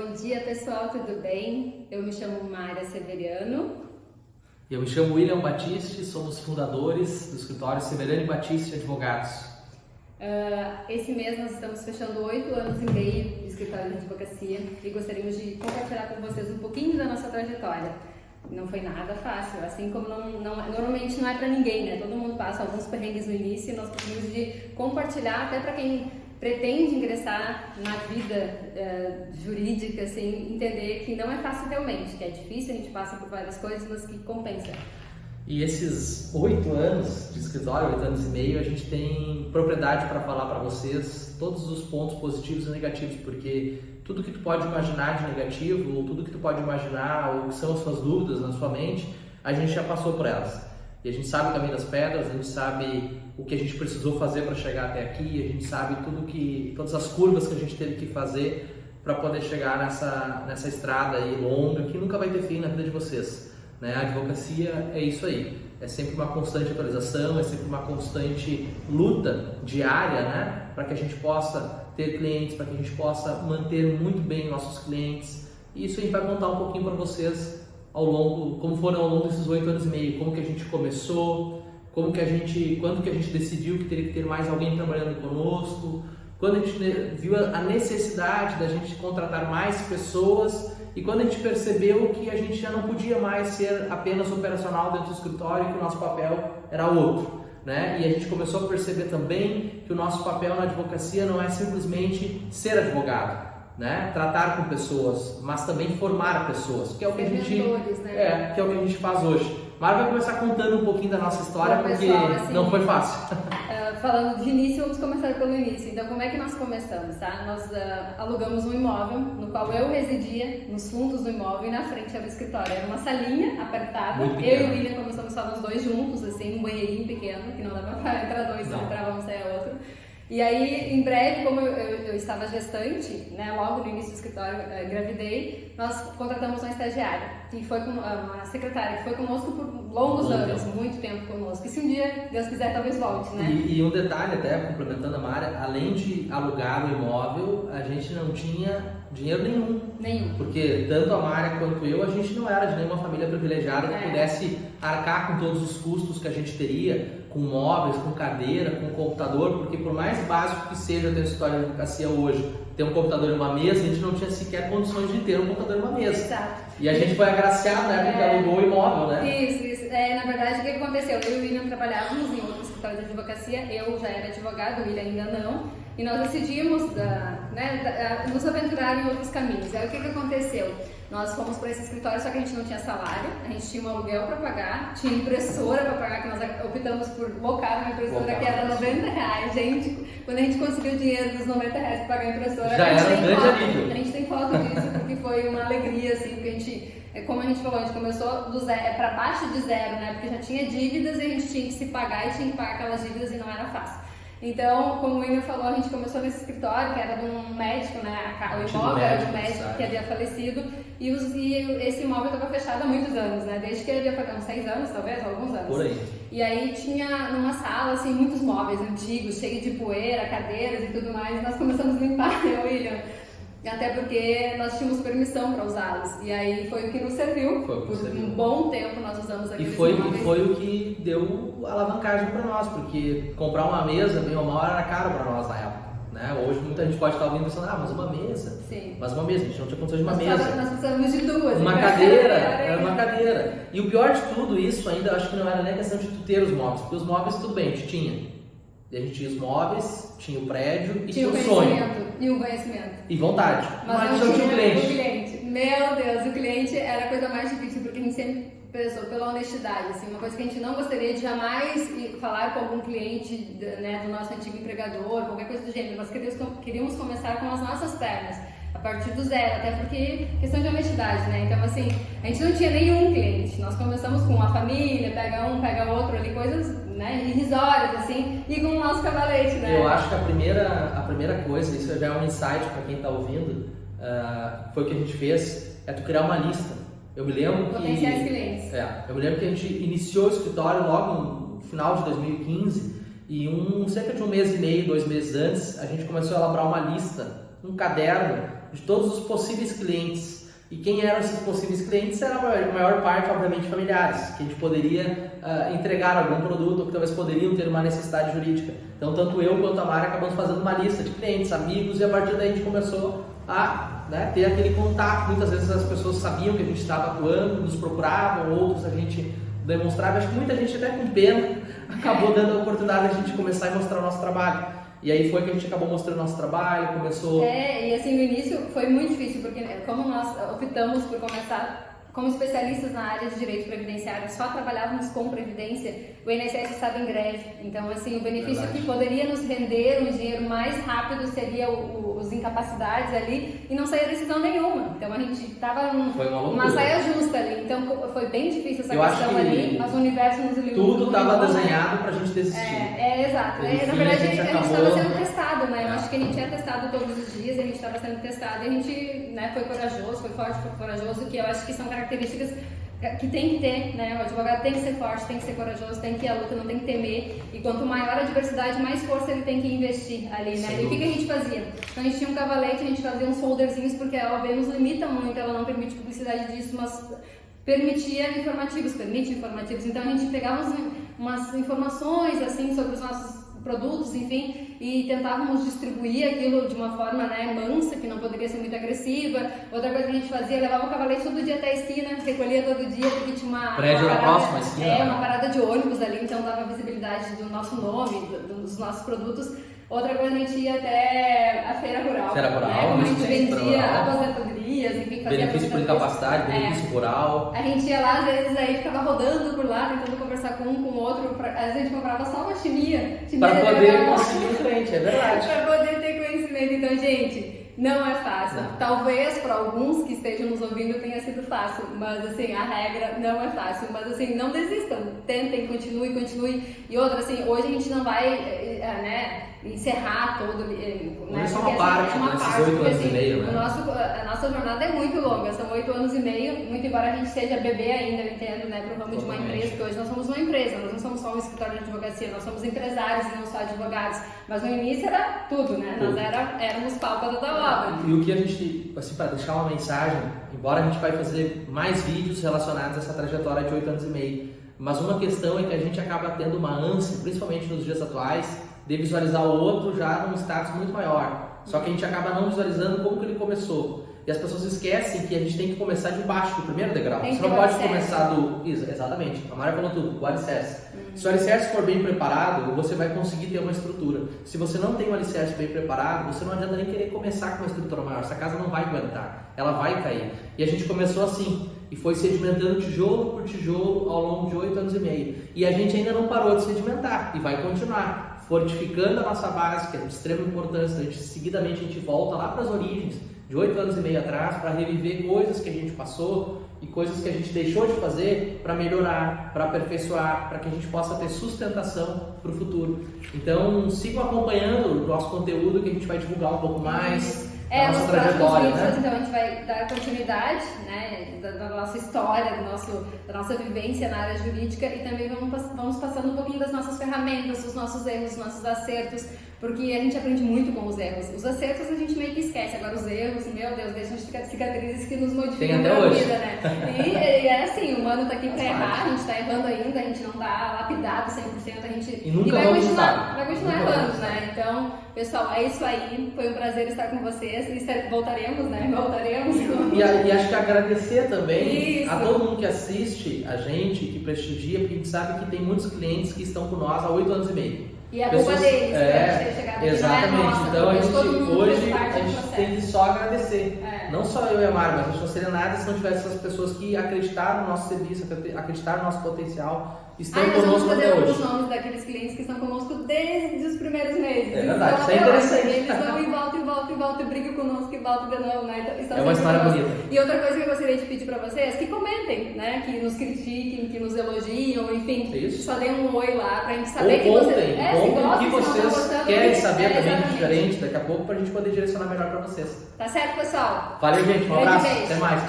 Bom dia, pessoal, tudo bem? Eu me chamo Mayra Severiano. Eu me chamo William Batiste, somos fundadores do escritório Severiano e Batiste Advogados. Esse mês nós estamos fechando 8 anos e meio de escritório de advocacia e gostaríamos de compartilhar com vocês um pouquinho da nossa trajetória. Não foi nada fácil, assim como normalmente não é para ninguém, né? Todo mundo passa alguns perrengues no início e nós gostaríamos de compartilhar até para quem pretende ingressar na vida jurídica, assim, entender que não é fácil realmente, que é difícil, a gente passa por várias coisas, mas que compensa. E esses 8 anos de escritório, 8 anos e meio, a gente tem propriedade para falar para vocês todos os pontos positivos e negativos, porque tudo que tu pode imaginar de negativo, ou tudo que tu pode imaginar, ou que são as suas dúvidas na sua mente, a gente já passou por elas. E a gente sabe o caminho das pedras, a gente sabe o que a gente precisou fazer para chegar até aqui, a gente sabe todas as curvas que a gente teve que fazer para poder chegar nessa estrada aí longa, que nunca vai ter fim na vida de vocês. Né? A advocacia é isso aí, é sempre uma constante atualização, é sempre uma constante luta diária, né? Para que a gente possa ter clientes, para que a gente possa manter muito bem nossos clientes. E isso a gente vai contar um pouquinho para vocês como foram ao longo desses 8 anos e meio, como que a gente começou, quando que a gente decidiu que teria que ter mais alguém trabalhando conosco, quando a gente viu a necessidade da gente contratar mais pessoas e quando a gente percebeu que a gente já não podia mais ser apenas operacional dentro do escritório, que o nosso papel era outro, né? E a gente começou a perceber também que o nosso papel na advocacia não é simplesmente ser advogado, né? Tratar com pessoas, mas também formar pessoas, que é o que que é o que a gente faz hoje. Mara vai começar contando um pouquinho da nossa história, porque assim, não foi fácil. Falando de início, vamos começar pelo início. Então, como é que nós começamos, tá? Nós alugamos um imóvel, no qual eu residia, nos fundos do imóvel, e na frente era o escritório. Era uma salinha apertada. Eu e o William começamos só nós dois juntos, assim, um banheirinho pequeno, que não dava para entrar dois, se entrava um, saia outro. E aí, em breve, como eu estava gestante, né, logo no início do escritório, engravidei, nós contratamos uma estagiária, que foi uma secretária, que foi conosco por longos anos, muito tempo conosco. E se um dia, Deus quiser, talvez volte, né? E um detalhe, até complementando a Mara, além de alugar o imóvel, a gente não tinha dinheiro nenhum. Porque tanto a Mara quanto eu, a gente não era de nenhuma família privilegiada que pudesse arcar com todos os custos que a gente teria, com móveis, com cadeira, com computador, porque por mais básico que seja ter história de advocacia hoje, ter um computador e uma mesa, a gente não tinha sequer condições de ter um computador e uma mesa. Exato. E a gente foi agraciado na época que alugou o imóvel, né? Isso. Na verdade, o que aconteceu? Eu e o William trabalhávamos em outro escritório de advocacia, eu já era advogado, o William ainda não, e nós decidimos nos aventurar em outros caminhos. Aí o que aconteceu? Nós fomos para esse escritório, só que a gente não tinha salário, a gente tinha um aluguel para pagar, tinha impressora para pagar, que nós optamos por locar uma impressora que era R$90. Gente, quando a gente conseguiu o dinheiro dos R$90 para pagar a impressora, já era um grande alívio. A gente tem foto disso, porque foi uma alegria, assim, porque a gente, como a gente falou, a gente começou do zero, para baixo de zero, né, porque já tinha dívidas e a gente tinha que se pagar e tinha que pagar aquelas dívidas e não era fácil. Então, como o William falou, a gente começou nesse escritório, que era de um médico, né? O imóvel era de um médico que havia falecido, e esse imóvel estava fechado há muitos anos, né? Desde que ele havia pagado uns 6 anos, talvez, alguns anos. Por aí. E aí tinha numa sala, assim, muitos móveis antigos, cheios de poeira, cadeiras e tudo mais, e nós começamos a limpar, né, William? Até porque nós tínhamos permissão para usá-los. E aí foi o que nos serviu. Por um bom tempo nós usamos aqueles móveis. E foi o que deu alavancagem para nós, porque comprar uma mesa, bem ou mal, era caro para nós na época. Né? Hoje muita gente pode estar ouvindo pensando, mas uma mesa. Sim. Mas uma mesa, a gente não tinha condições de uma mesa. Nós precisamos de duas. Uma cadeira, era uma cadeira. E o pior de tudo isso ainda, acho que não era nem questão de tu ter os móveis, porque os móveis tudo bem, a gente tinha. E a gente tinha os móveis, tinha o prédio e tinha o sonho. E o conhecimento. E vontade. Mas não tinha o cliente. Meu Deus, o cliente era a coisa mais difícil, porque a gente sempre prezou pela honestidade. Assim, uma coisa que a gente não gostaria de jamais falar com algum cliente, né, do nosso antigo empregador, qualquer coisa do gênero. Nós queríamos começar com as nossas pernas, a partir do zero, até porque questão de honestidade, né? Então, assim, a gente não tinha nenhum cliente. Nós começamos com a família, pega um, pega outro ali, coisas, né, irrisórias, assim, e com o nosso cavalete, né? Eu acho que a primeira coisa, isso já é um insight para quem está ouvindo, foi o que a gente fez, é tu criar uma lista. Eu me lembro potenciais clientes. Eu me lembro que a gente iniciou o escritório logo no final de 2015 e cerca de 1 mês e meio, 2 meses antes, a gente começou a elaborar uma lista, um caderno de todos os possíveis clientes. E quem eram esses possíveis clientes era a maior parte, obviamente, familiares, que a gente poderia entregar algum produto ou que talvez poderiam ter uma necessidade jurídica. Então, tanto eu quanto a Mari acabamos fazendo uma lista de clientes, amigos, e a partir daí a gente começou a ter aquele contato. Muitas vezes as pessoas sabiam que a gente estava atuando, nos procuravam, outros a gente demonstrava. Acho que muita gente, até com pena, acabou dando a oportunidade de a gente começar a mostrar o nosso trabalho. E aí foi que a gente acabou mostrando o nosso trabalho, começou... E assim, no início foi muito difícil, porque como nós optamos por começar como especialistas na área de direito previdenciário, só trabalhávamos com previdência, o INSS estava em greve. Então, assim, o benefício que poderia nos render um dinheiro mais rápido seria os incapacidades ali e não saía decisão nenhuma. Então, a gente estava numa saia justa ali. Então, foi bem difícil essa questão ali, mas o universo nos livrou. Tudo estava desenhado para a gente desistir. Exato. Na verdade, a gente estava sendo testado, né? Eu acho que a gente é testado todos os dias, a gente estava sendo testado e a gente foi corajoso, foi forte, foi corajoso, que eu acho que são características que tem que ter, né? O advogado tem que ser forte, tem que ser corajoso, tem que ir à luta, não tem que temer. E quanto maior a diversidade, mais força ele tem que investir ali, né? E o que a gente fazia? Então a gente tinha um cavalete, a gente fazia uns folderzinhos, porque a OAB nos limita muito, ela não permite publicidade disso, mas permite informativos. Então a gente pegava umas informações assim sobre os nossos produtos, enfim, e tentávamos distribuir aquilo de uma forma, né, mansa, que não poderia ser muito agressiva. Outra coisa que a gente fazia, levava o cavalete todo dia até a esquina, recolhia todo dia, porque tinha uma próxima esquina. Uma parada de ônibus ali, então dava visibilidade do nosso nome, dos nossos produtos. Outra coisa, a gente ia até a feira rural. Né? A gente vendia aposentadorias, enfim, fazia benefício por incapacidade, benefício rural. A gente ia lá, às vezes, aí ficava rodando por lá, tentando conversar com um, com o outro. Às vezes a gente comprava só uma chininha. Para poder conseguir o cliente, é verdade. Para poder ter conhecimento. Então, gente, não é fácil. Não. Talvez para alguns que estejam nos ouvindo tenha sido fácil, mas assim, a regra não é fácil. Mas assim, não desistam, tentem, continue. E outra, assim, hoje a gente não vai, encerrar todo, né? Só uma parte, nesses 8 anos e meio, né? A nossa jornada é muito longa, são 8 anos e meio, muito embora a gente seja bebê ainda, eu entendo, né, pro ramo de uma empresa, porque hoje nós somos uma empresa, nós não somos só um escritório de advocacia, nós somos empresários e não só advogados, mas no início era tudo, né, nós éramos pálpado da obra. E o que a gente, assim, para deixar uma mensagem, embora a gente vai fazer mais vídeos relacionados a essa trajetória de 8 anos e meio, mas uma questão é que a gente acaba tendo uma ânsia, principalmente nos dias atuais, de visualizar o outro já num status muito maior. Só que a gente acaba não visualizando como que ele começou. E as pessoas esquecem que a gente tem que começar de baixo, do primeiro degrau. Você não pode começar do... Exatamente. A Mara falou tudo, o alicerce. Se o alicerce for bem preparado, você vai conseguir ter uma estrutura. Se você não tem um alicerce bem preparado, você não adianta nem querer começar com uma estrutura maior. Essa casa não vai aguentar, ela vai cair. E a gente começou assim, e foi sedimentando tijolo por tijolo ao longo de 8 anos e meio. E a gente ainda não parou de sedimentar, e vai continuar. Fortificando a nossa base, que é de extrema importância. Seguidamente a gente volta lá para as origens, de 8 anos e meio atrás, para reviver coisas que a gente passou e coisas que a gente deixou de fazer para melhorar, para aperfeiçoar, para que a gente possa ter sustentação para o futuro. Então, sigam acompanhando o nosso conteúdo, que a gente vai divulgar um pouco mais. Nos próximos vídeos, então a gente vai dar continuidade, né, da nossa história, da nossa vivência na área jurídica, e também vamos passando um pouquinho das nossas ferramentas, dos nossos erros, dos nossos acertos, porque a gente aprende muito com os erros. Os acertos a gente meio que esquece, agora os erros, meu Deus, deixam cicatrizes que nos modificam a vida, né? E é assim, o humano tá aqui para errar, a gente tá errando ainda, a gente não tá lapidado 100%, a gente vai continuar errando, né? Então, pessoal, é isso aí, foi um prazer estar com vocês, e voltaremos, né? Voltaremos. E acho que agradecer também a todo mundo que assiste a gente, que prestigia, porque a gente sabe que tem muitos clientes que estão com nós há 8 anos e meio. E a culpa deles, ter chegado aqui. Exatamente, então a gente hoje tem que só agradecer. Não só eu e a Mari, mas a gente não seria nada se não tivesse essas pessoas que acreditaram no nosso serviço, acreditaram no nosso potencial, estão conosco até hoje. Os nomes daqueles clientes que estão conosco desde os primeiros meses. É verdade, isso é interessante. Eles vão e voltam, e brigam conosco e voltam de novo, né? Então, é uma história bonita. E outra coisa que eu gostaria de pedir para vocês, que comentem, né? Que nos critiquem, que nos elogiam, enfim. Só deem um oi lá pra gente saber que vocês... o que vocês querem saber também de diferente daqui a pouco, pra gente poder direcionar melhor pra vocês. Tá certo, pessoal? Valeu, gente. Um abraço. Até mais. Tchau.